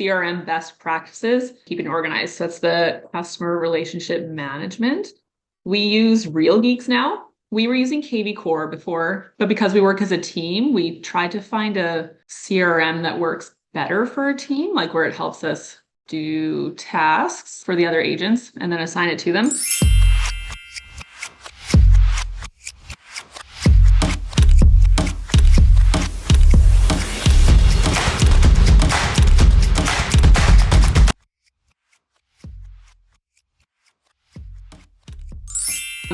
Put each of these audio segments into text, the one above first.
CRM best practices, keeping organized. So that's the customer relationship management. We use Real Geeks now. We were using KV Core before, but because we work as a team, we tried to find a CRM that works better for a team, like where it helps us do tasks for the other agents and then assign it to them.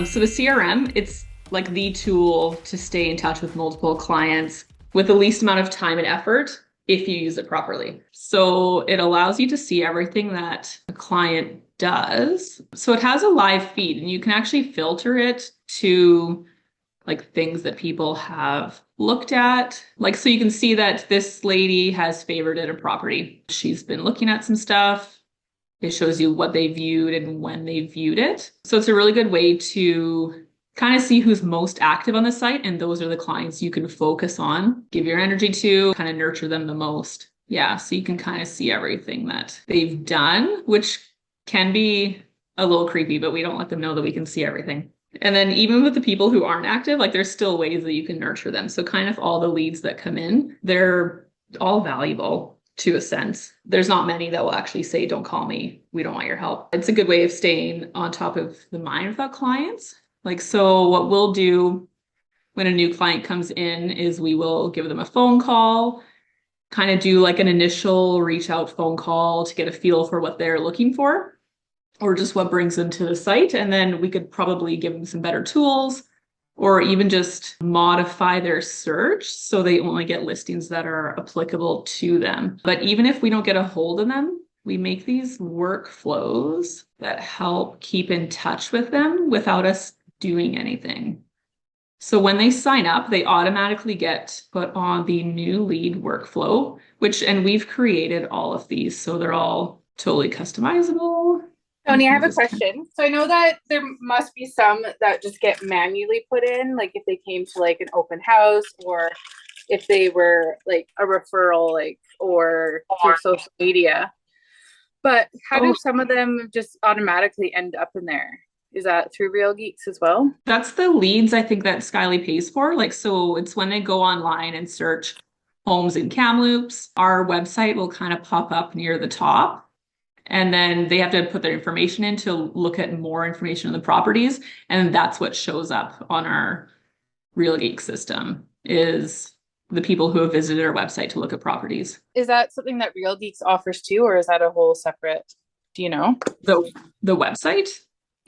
So the CRM, it's like the tool to stay in touch with multiple clients with the least amount of time and effort if you use it properly. So it allows you to see everything that a client does. So it has a live feed and you can actually filter it to like things that people have looked at. Like, so you can see that this lady has favorited a property. She's been looking at some stuff. It shows you what they viewed and when they viewed it. So it's a really good way to kind of see who's most active on the site. And those are the clients you can focus on, give your energy to, kind of nurture them the most. Yeah, so you can kind of see everything that they've done, which can be a little creepy, but we don't let them know that we can see everything. And then even with the people who aren't active, like there's still ways that you can nurture them. So kind of all the leads that come in, they're all valuable to a sense. There's not many that will actually say, don't call me, we don't want your help. It's a good way of staying on top of the mind of our clients. Like, so what we'll do when a new client comes in is we will give them a phone call, kind of do like an initial reach out phone call to get a feel for what they're looking for, or just what brings them to the site. And then we could probably give them some better tools, or even just modify their search so they only get listings that are applicable to them. But even if we don't get a hold of them, we make these workflows that help keep in touch with them without us doing anything. So when they sign up, they automatically get put on the new lead workflow, and we've created all of these. So they're all totally customizable. Tony, I have a question. So I know that there must be some that just get manually put in, like if they came to like an open house or if they were like a referral, like or through social media. But how do some of them just automatically end up in there? Is that through Real Geeks as well? That's the leads I think that Skyleigh pays for. Like, so it's when they go online and search homes in Kamloops, our website will kind of pop up near the top. And then they have to put their information in to look at more information on the properties. And that's what shows up on our Real Geek system is the people who have visited our website to look at properties. Is that something that Real Geeks offers too, or is that a whole separate, do you know? The website?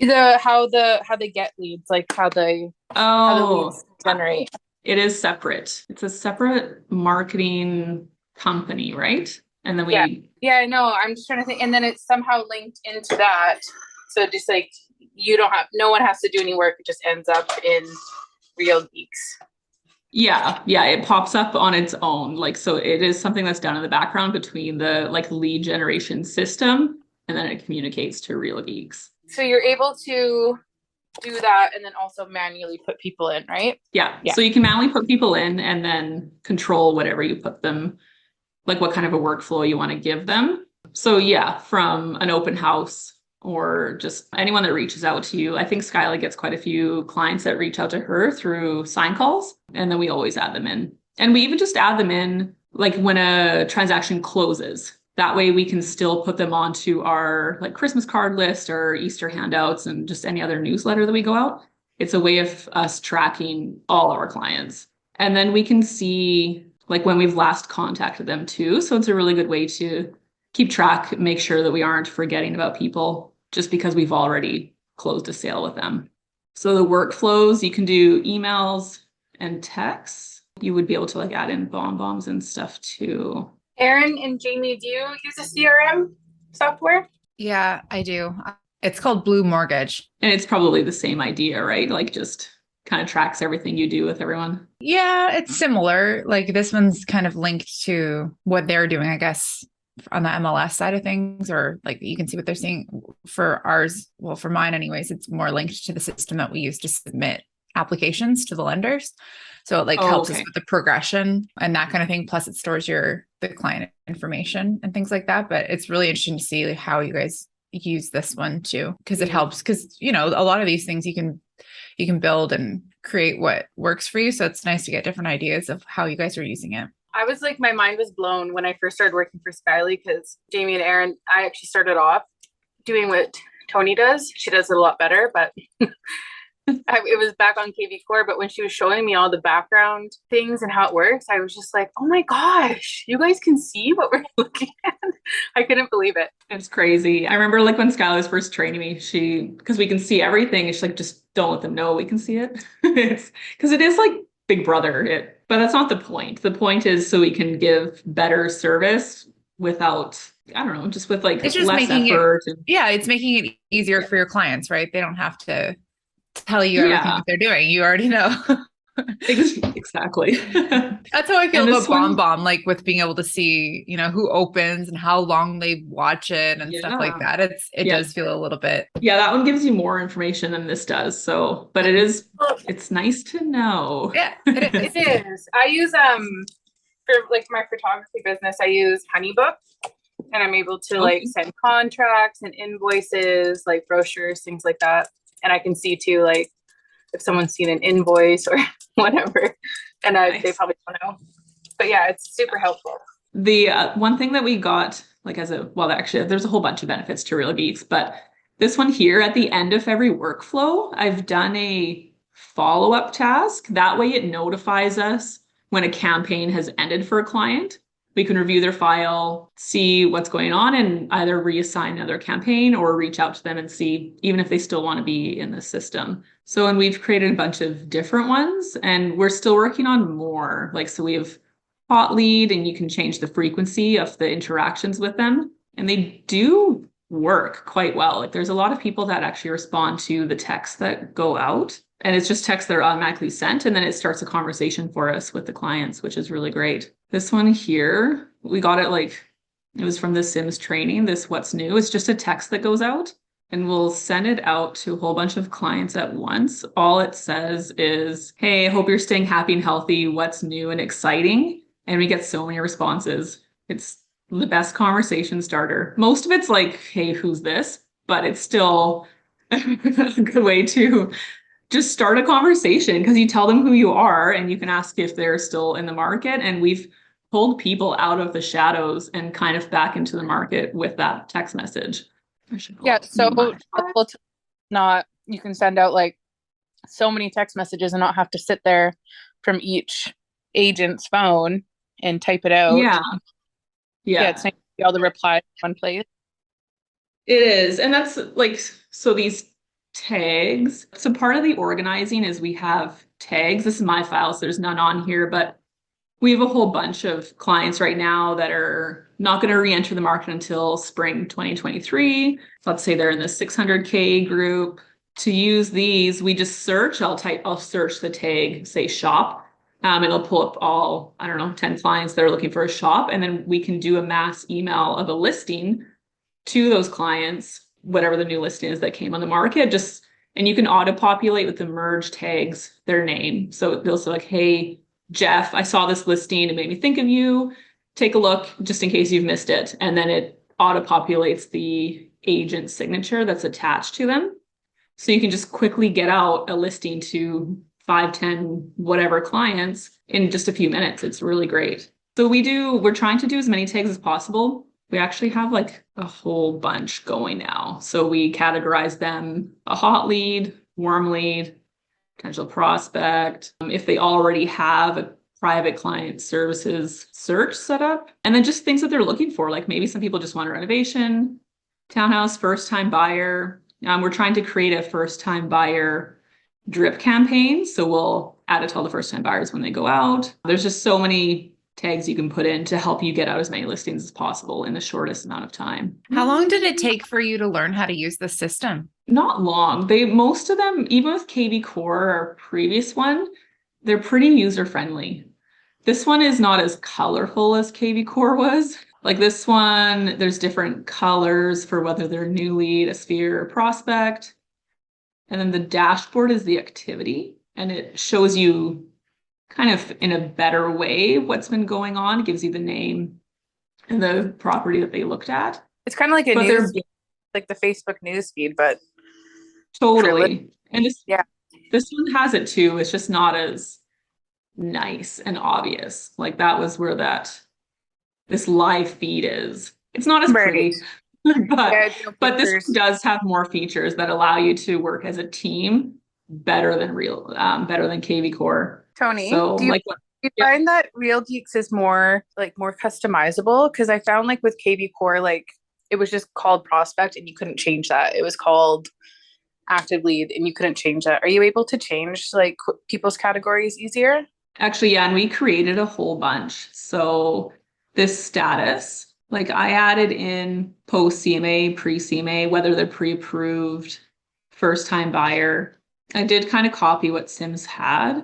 How they get leads, like how the leads generate. It is separate. It's a separate marketing company, right? And then yeah, no, I'm just trying to think. And then it's somehow linked into that. So just like no one has to do any work. It just ends up in Real Geeks. Yeah, it pops up on its own. Like, so it is something that's done in the background between the like lead generation system, and then it communicates to Real Geeks. So you're able to do that and then also manually put people in, right? Yeah. So you can manually put people in and then control whatever you put them, like what kind of a workflow you want to give them. So yeah, from an open house or just anyone that reaches out to you. I think Skyleigh gets quite a few clients that reach out to her through sign calls, and then we always add them in. And we even just add them in like when a transaction closes. That way we can still put them onto our like Christmas card list or Easter handouts and just any other newsletter that we go out. It's a way of us tracking all our clients. And then we can see like when we've last contacted them too. So it's a really good way to keep track, make sure that we aren't forgetting about people just because we've already closed a sale with them. So the workflows, you can do emails and texts. You would be able to like add in bombs and stuff too. Erin and Jamie, do you use a CRM software? Yeah, I do. It's called Blue Mortgage. And it's probably the same idea, right? Like just kind of tracks everything you do with everyone. Yeah, it's similar. Like this one's kind of linked to what they're doing, I guess, on the MLS side of things, or like you can see what they're seeing for ours. Well, for mine anyways, it's more linked to the system that we use to submit applications to the lenders. So it like Oh, helps us okay. with the progression and that kind of thing. Plus it stores the client information and things like that. But it's really interesting to see like, how you guys use this one too, because it helps, because a lot of these things you can build and create what works for you. So it's nice to get different ideas of how you guys are using it. I was like, my mind was blown when I first started working for Skyleigh, because Jamie and Aaron, I actually started off doing what Tony does. She does it a lot better, but it was back on KV Core. But when she was showing me all the background things and how it works, I was just like, oh my gosh, you guys can see what we're looking at. I couldn't believe it. It's crazy. I remember like when Skyleigh was first training me, because we can see everything, and she's like, just don't let them know we can see it. It's because it is like Big Brother. But that's not the point. The point is so we can give better service without, I don't know, just with like It's just less making effort. it's making it easier for your clients, right? They don't have to tell you everything Yeah, that they're doing. You already know. exactly. That's how I feel And about this one, BombBomb, like with being able to see, who opens and how long they watch it and stuff like yeah, that. It yeah, does feel a little bit. yeah, that one gives you more information than this does. So, but it's nice to know. Yeah, it It is. is. I use for like my photography business, I use HoneyBook, and I'm able to like Okay. send contracts and invoices, like brochures, things like that. And I can see too, like if someone's seen an invoice or whatever, and they Nice. probably don't know. But yeah, it's super helpful. The one thing that we got, like actually, there's a whole bunch of benefits to Real Geeks, but this one here at the end of every workflow, I've done a follow-up task. That way it notifies us when a campaign has ended for a client. We can review their file, see what's going on, and either reassign another campaign or reach out to them and see even if they still want to be in the system. So, and we've created a bunch of different ones, and we're still working on more. Like, so we have hot lead, and you can change the frequency of the interactions with them. And they do work quite well. Like there's a lot of people that actually respond to the texts that go out. And it's just texts that are automatically sent. And then it starts a conversation for us with the clients, which is really great. This one here, we got it was from the Sims training, this What's New. It's just a text that goes out. And we'll send it out to a whole bunch of clients at once. All it says is, hey, I hope you're staying happy and healthy. What's new and exciting? And we get so many responses. It's the best conversation starter. Most of it's like, hey, who's this? But it's still a good way to just start a conversation, because you tell them who you are and you can ask if they're still in the market. And we've pulled people out of the shadows and kind of back into the market with that text message. Yeah, so helpful to not, you can send out like so many text messages and not have to sit there from each agent's phone and type it out. Yeah. Yeah, it's nice to be able to reply in one place. It is. And that's like, so these tags. So part of the organizing is we have tags. This is my file, so there's none on here, but we have a whole bunch of clients right now that are not going to re-enter the market until spring 2023. Let's say they're in the 600K group. To use these, we just search. I'll search the tag, say shop. It'll pull up all, I don't know, 10 clients that are looking for a shop. And then we can do a mass email of a listing to those clients, whatever the new listing is that came on the market, and you can auto populate with the merge tags their name. So they'll say like, hey, Jeff, I saw this listing. It made me think of you. Take a look just in case you've missed it. And then it auto populates the agent signature that's attached to them. So you can just quickly get out a listing to 5, 10, whatever clients in just a few minutes. It's really great. So we're trying to do as many tags as possible. We actually have like a whole bunch going now. So we categorize them: a hot lead, warm lead, potential prospect, if they already have a private client services search set up, and then just things that they're looking for. Like maybe some people just want a renovation, townhouse, first time buyer. We're trying to create a first time buyer drip campaign. So we'll add it to all the first time buyers when they go out. There's just so many tags you can put in to help you get out as many listings as possible in the shortest amount of time. How long did it take for you to learn how to use the system? Not long. Most of them, even with KV Core, our previous one, they're pretty user friendly. This one is not as colorful as KV Core was. Like this one, there's different colors for whether they're new lead, a sphere, or prospect. And then the dashboard is the activity. and it shows you kind of in a better way what's been going on. It gives you the name and the property that they looked at. It's kind of like a But they're news, like the Facebook news feed, but totally. And yeah. this one has it too. It's just not as nice and obvious. Like that was where this live feed is. It's not as Right. pretty, Yeah, but this one does have more features that allow you to work as a team better than better than KV Core. Tony, So do you, like, do you find that Real Geeks is more customizable? Because I found like with KV Core, like it was just called prospect and you couldn't change that. It was called active lead and you couldn't change that. Are you able to change like people's categories easier? actually, yeah, and we created a whole bunch. So this status, like I added in post CMA, pre CMA, whether they're pre-approved, first time buyer. I did kind of copy what Sims had.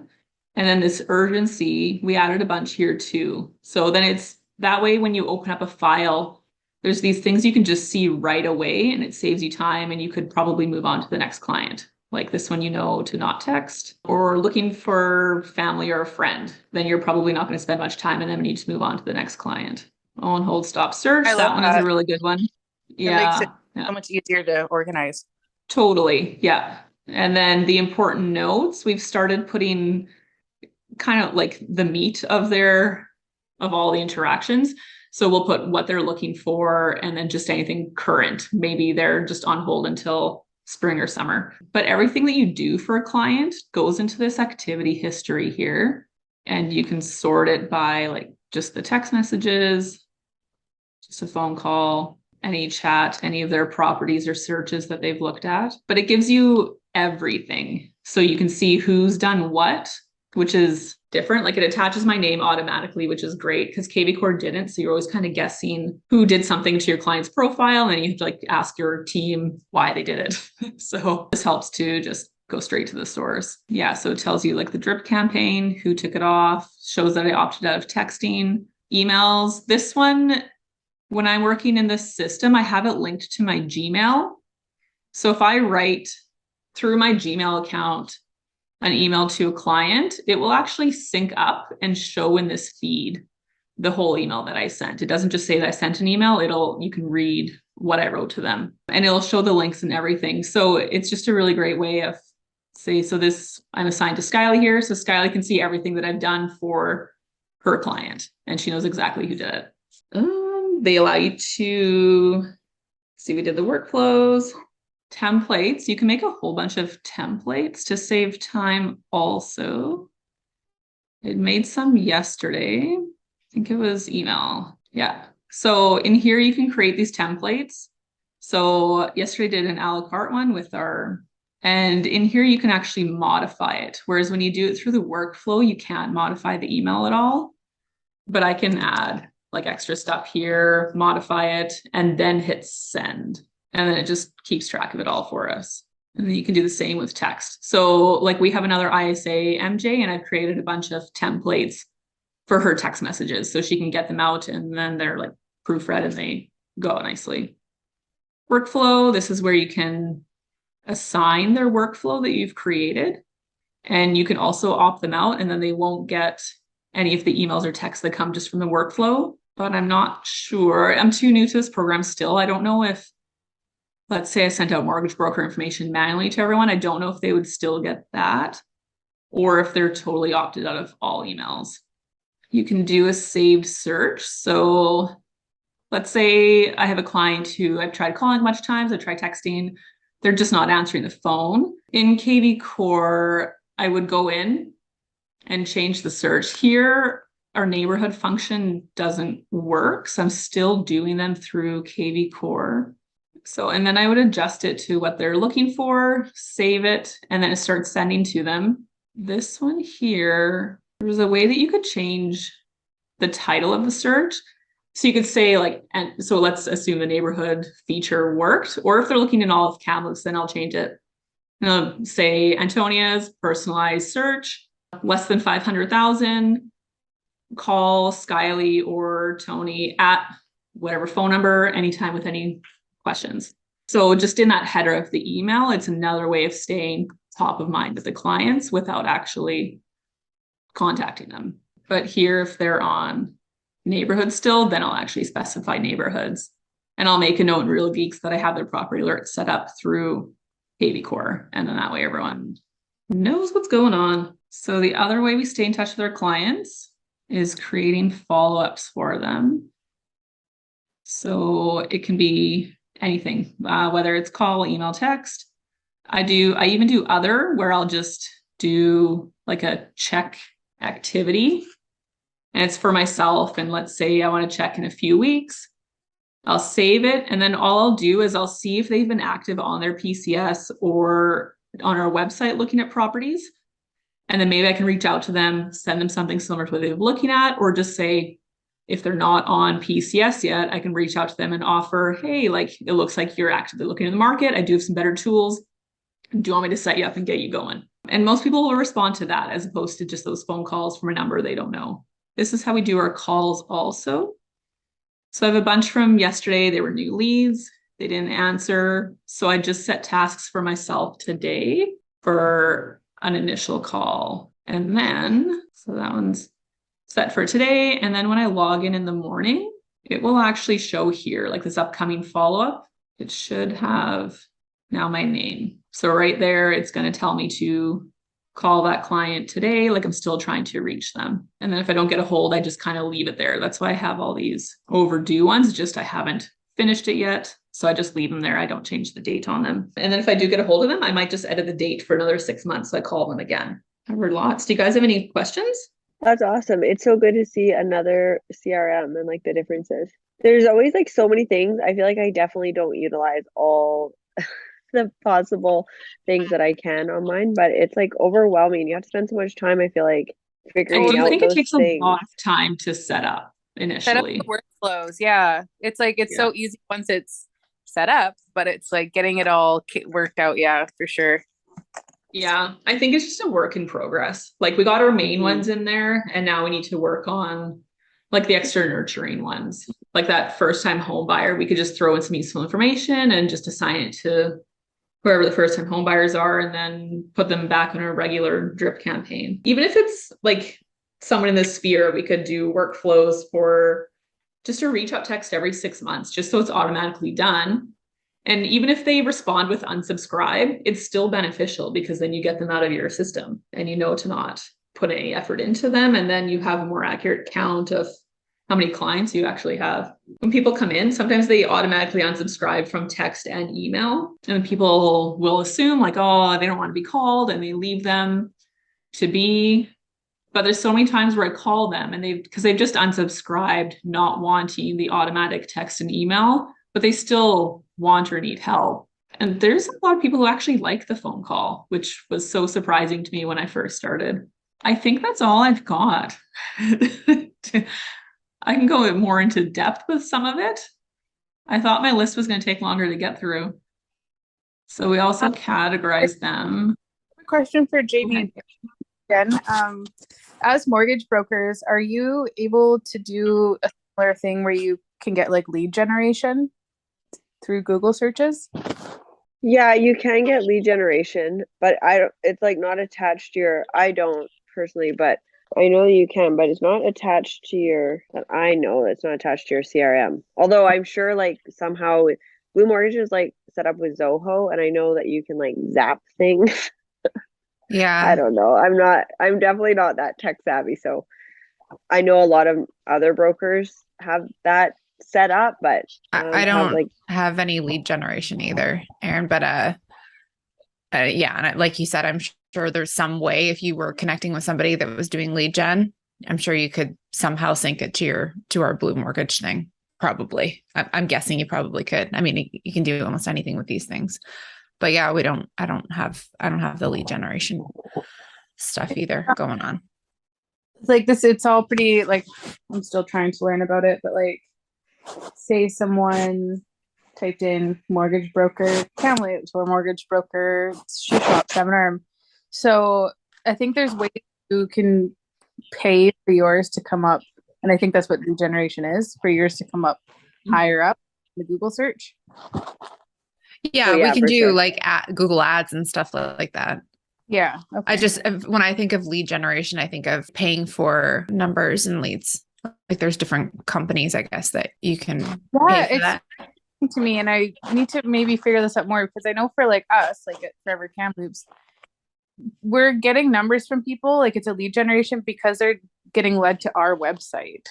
And then this urgency, we added a bunch here too. So then it's that way when you open up a file, there's these things you can just see right away and it saves you time and you could probably move on to the next client. Like this one, to not text, or looking for family or a friend, then you're probably not going to spend much time in them and you just move on to the next client. On hold, stop, search. I That love one is a that. really good one. It makes it Yeah. so much easier to organize. Totally. Yeah. And then the important notes, we've started putting kind of like the meat of all the interactions. So we'll put what they're looking for and then just anything current. Maybe they're just on hold until spring or summer. But everything that you do for a client goes into this activity history here. And you can sort it by like just the text messages, just a phone call, any chat, any of their properties or searches that they've looked at. But it gives you everything. So you can see who's done what, which is different. Like it attaches my name automatically, which is great because KV Core didn't. So you're always kind of guessing who did something to your client's profile and you have to like ask your team why they did it. So this helps to just go straight to the source. Yeah. So it tells you like the drip campaign, who took it off, shows that I opted out of texting, emails. This one, when I'm working in this system, I have it linked to my Gmail. So if I write through my Gmail account an email to a client, it will actually sync up and show in this feed the whole email that I sent. It doesn't just say that I sent an email, you can read what I wrote to them and it'll show the links and everything. So it's just a really great way of I'm assigned to Skyleigh here. So Skyleigh can see everything that I've done for her client and she knows exactly who did it. They allow you to see, we did the workflows, templates. You can make a whole bunch of templates to save time also. It made some yesterday. I think it was email. Yeah. So in here, you can create these templates. So yesterday did an a la carte one and in here you can actually modify it. Whereas when you do it through the workflow, you can't modify the email at all. But I can add like extra stuff here, modify it, and then hit send. And then it just keeps track of it all for us. And then you can do the same with text. So like we have another ISA MJ and I've created a bunch of templates for her text messages so she can get them out and then they're like proofread and they go nicely. Workflow, this is where you can assign their workflow that you've created. And you can also opt them out and then they won't get any of the emails or texts that come just from the workflow. But I'm not sure. I'm too new to this program still. I don't know if, let's say I sent out mortgage broker information manually to everyone. I don't know if they would still get that or if they're totally opted out of all emails. You can do a saved search. So let's say I have a client who I've tried calling a bunch of times, I've tried texting, they're just not answering the phone. In KV Core, I would go in and change the search. Here, our neighborhood function doesn't work, so I'm still doing them through KV Core. So, and then I would adjust it to what they're looking for, save it, and then it starts sending to them. This one here, there's a way that you could change the title of the search. So you could say and so let's assume the neighborhood feature worked, or if they're looking in all of Kamloops, then I'll change it. And I'll say Antonia's personalized search, less than 500,000, call Skyleigh or Tony at whatever phone number, anytime with any questions. So just in that header of the email, it's another way of saying top of mind with the clients without actually contacting them. But here, if they're on neighborhoods still, then I'll actually specify neighborhoods. And I'll make a note in Real Geeks that I have their property alert set up through KV And then that way everyone knows what's going on. So the other way we stay in touch with our clients is creating follow-ups for them. So it can be anything, whether it's call, email, text. I even do other where I'll just do like a check activity, and it's for myself. And let's say I want to check in a few weeks. I'll save it. And then all I'll do is I'll see if they've been active on their PCS or on our website looking at properties. And then maybe I can reach out to them, send them something similar to what they've been looking at, or just say, if they're not on PCS yet, I can reach out to them and offer, hey, like, it looks like you're actively looking in the market. I do have some better tools. Do you want me to set you up and get you going? And most people will respond to that as opposed to just those phone calls from a number they don't know. This is how we do our calls also. So I have a bunch from yesterday. They were new leads. They didn't answer. So I just set tasks for myself today for an initial call. And then, so that one's set for today. And then when I log in the morning, it will actually show here, like this upcoming follow-up. It should have now my name. So right there, it's going to tell me to call that client today. Like I'm still trying to reach them. And then if I don't get a hold, I just kind of leave it there. That's why I have all these overdue ones. Just I haven't finished it yet. So I just leave them there. I don't change the date on them. And then if I do get a hold of them, I might just edit the date for another 6 months. So I call them again. Covered lots. Do you guys have any questions? That's awesome. It's so good to see another CRM and like the differences. There's always like so many things. I feel like I definitely don't utilize all the possible things that I can on mine, but it's like overwhelming. You have to spend so much time, I feel like, figuring out I think those it takes things. a lot of time to set up initially. Set up the workflows. Yeah. It's like, it's so easy once it's set up, but it's like getting it all worked out. Yeah, for sure. Yeah, I think it's just a work in progress. Like we got our main ones in there, and now we need to work on like the extra nurturing ones. Like that first time home buyer, we could just throw in some useful information and just assign it to whoever the first time home buyers are, and then put them back in our regular drip campaign. Even if it's like someone in this sphere, we could do workflows for just a reach out text every 6 months, just so it's automatically done. And even if they respond with unsubscribe, it's still beneficial because then you get them out of your system and you know to not put any effort into them. And then you have a more accurate count of how many clients you actually have. When people come in, sometimes they automatically unsubscribe from text and email. And people will assume like, oh, they don't want to be called, and they leave them to be. But there's so many times where I call them and because they've just unsubscribed, not wanting the automatic text and email, but they still want or need help. And there's a lot of people who actually like the phone call, which was so surprising to me when I first started. I think that's all I've got. I can go more into depth with some of it. I thought my list was going to take longer to get through. So we also categorize them. Question for JB again. As mortgage brokers, are you able to do a similar thing where you can get like lead generation through Google searches? Yeah, you can get lead generation, but it's like not attached to I don't personally, but I know you can, but it's not attached to I know it's not attached to your CRM. Although I'm sure like somehow Blue Mortgage is like set up with Zoho, and I know that you can like zap things. Yeah. I don't know. I'm definitely not that tech savvy. So I know a lot of other brokers have that set up, but I don't have any lead generation either, Aaron, but yeah, and like you said, I'm sure there's some way if you were connecting with somebody that was doing lead gen, I'm sure you could somehow sync it to our Blue Mortgage thing. Probably. I'm guessing you probably could. I mean, you can do almost anything with these things. But yeah, I don't have the lead generation stuff either going on. Like this, it's all pretty like, I'm still trying to learn about it, but like say someone typed in mortgage broker Kamloops or mortgage broker shoe shop 7 So I think there's ways you can pay for yours to come up, and I think that's what lead generation is, for yours to come up higher up in the Google search. Yeah, we can do like Google ads and stuff like that. Yeah. I Okay. just, when I think of lead generation, I think of paying for numbers and leads. Like there's different companies, I guess, that you can pay Yeah, for it's that. to me, and I need to maybe figure this out more because I know for like us, like at Forever Kamloops, we're getting numbers from people. Like it's a lead generation because they're getting led to our website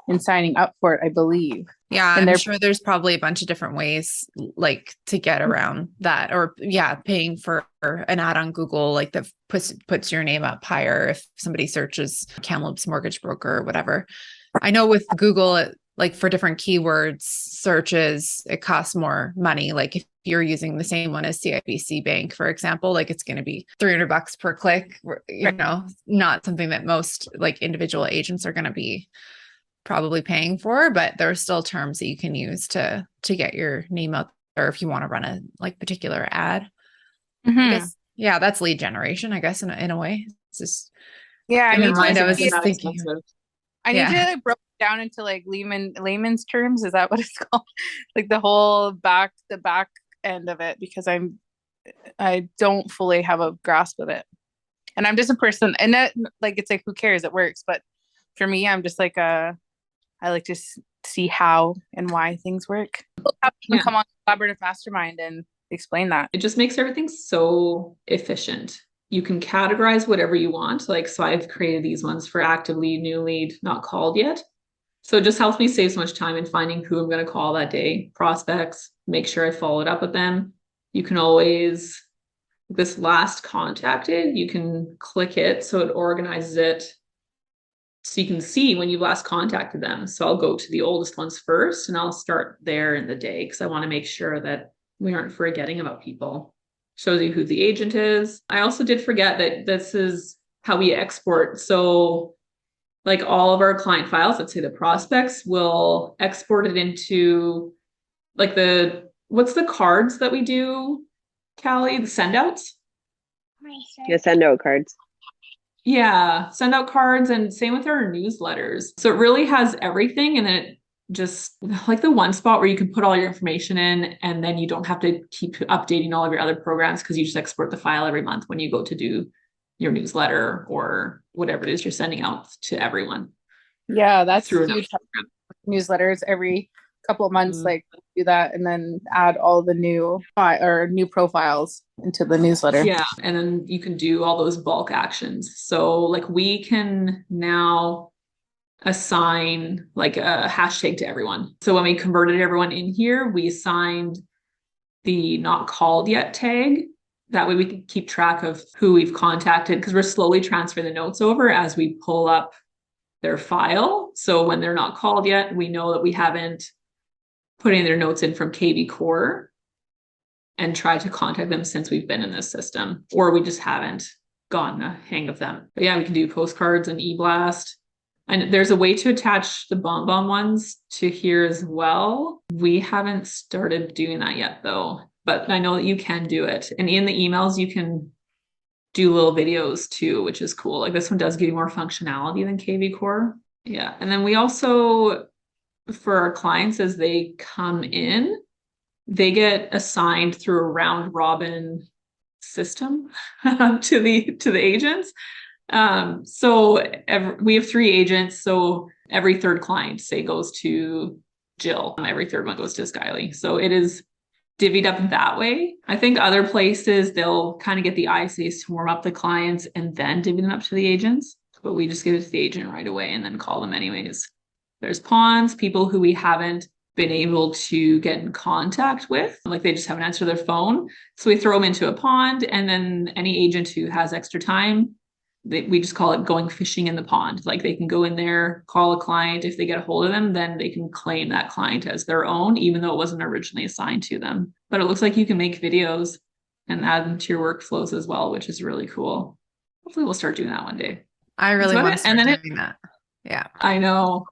and signing up for it, I believe. Yeah, And I'm they're sure there's probably a bunch of different ways like to get around that, or yeah, paying for an ad on Google, like that puts your name up higher if somebody searches Kamloops mortgage broker or whatever. I know with Google, like for different keywords searches, it costs more money. Like if you're using the same one as CIBC Bank, for example, like it's going to be $300 per click, you know, not something that most like individual agents are going to be probably paying for, but there are still terms that you can use to get your name out there if you want to run a like particular ad. I guess, yeah, that's lead generation, I guess, in a way. It's just yeah, in my mind, I was just not thinking, expensive. I need to like broke it down into like layman's terms. Is that what it's called? Like the back end of it, because I don't fully have a grasp of it. And I'm just a person, and that like it's like who cares? It works, but for me, I'm just like I like to see how and why things work. Have someone come on collaborative mastermind and explain that. It just makes everything so efficient. You can categorize whatever you want. Like, so I've created these ones for active lead, new lead, not called yet. So it just helps me save so much time in finding who I'm going to call that day, prospects, make sure I followed up with them. You can always, this last contacted, you can click it so it organizes it so you can see when you last contacted them. So I'll go to the oldest ones first and I'll start there in the day because I want to make sure that we aren't forgetting about people. Shows you who the agent is. I also did forget that this is how we export. So like all of our client files, let's say the prospects, will export it into like what's the cards that we do, Callie? The send outs? Yeah, send out cards. Yeah, send out cards and same with our newsletters. So it really has everything. And then it just like the one spot where you can put all your information in and then you don't have to keep updating all of your other programs because you just export the file every month when you go to do your newsletter or whatever it is you're sending out to everyone. Yeah, that's Through huge. Newsletters every couple of months, like do that and then add all the new profiles into the newsletter. Yeah. And then you can do all those bulk actions. So like we can now assign like a hashtag to everyone. So when we converted everyone in here, we assigned the not called yet tag. That way we can keep track of who we've contacted because we're slowly transferring the notes over as we pull up their file. So when they're not called yet, we know that we haven't put in their notes in from KV Core and tried to contact them since we've been in this system, or we just haven't gotten a hang of them. But yeah, we can do postcards and e-blast. And there's a way to attach the BombBomb ones to here as well. We haven't started doing that yet though, but I know that you can do it. And in the emails, you can do little videos too, which is cool. Like this one does give you more functionality than KV Core. Yeah. And then we also, for our clients, as they come in, they get assigned through a round robin system to the agents. We have 3 agents. So every third client, say, goes to Jill. Every third one goes to Skyleigh. So it is divvied up that way. I think other places they'll kind of get the ICs to warm up the clients and then divvy them up to the agents. But we just give it to the agent right away and then call them anyways. There's pawns, people who we haven't been able to get in contact with, like they just haven't answered their phone. So we throw them into a pond, and then any agent who has extra time, we just call it going fishing in the pond. Like they can go in there, call a client. If they get a hold of them, then they can claim that client as their own, even though it wasn't originally assigned to them. But it looks like you can make videos and add them to your workflows as well, which is really cool. Hopefully we'll start doing that one day. I really want to start doing that. Yeah. I know.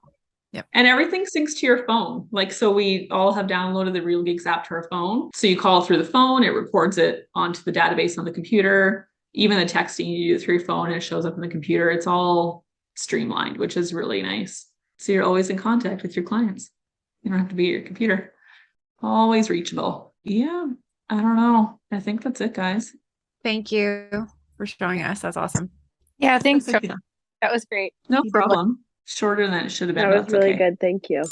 Yep. And everything syncs to your phone. Like, so we all have downloaded the Real Gigs app to our phone. So you call through the phone, it records it onto the database on the computer. Even the texting you do through your phone, and it shows up on the computer. It's all streamlined, which is really nice. So you're always in contact with your clients. You don't have to be at your computer. Always reachable. Yeah. I don't know. I think that's it, guys. Thank you. for showing us. That's awesome. Yeah, thanks, Thank Tony. you. That was great. No You did well. problem. Shorter than it should have been. That But was that's really okay. good. Thank you.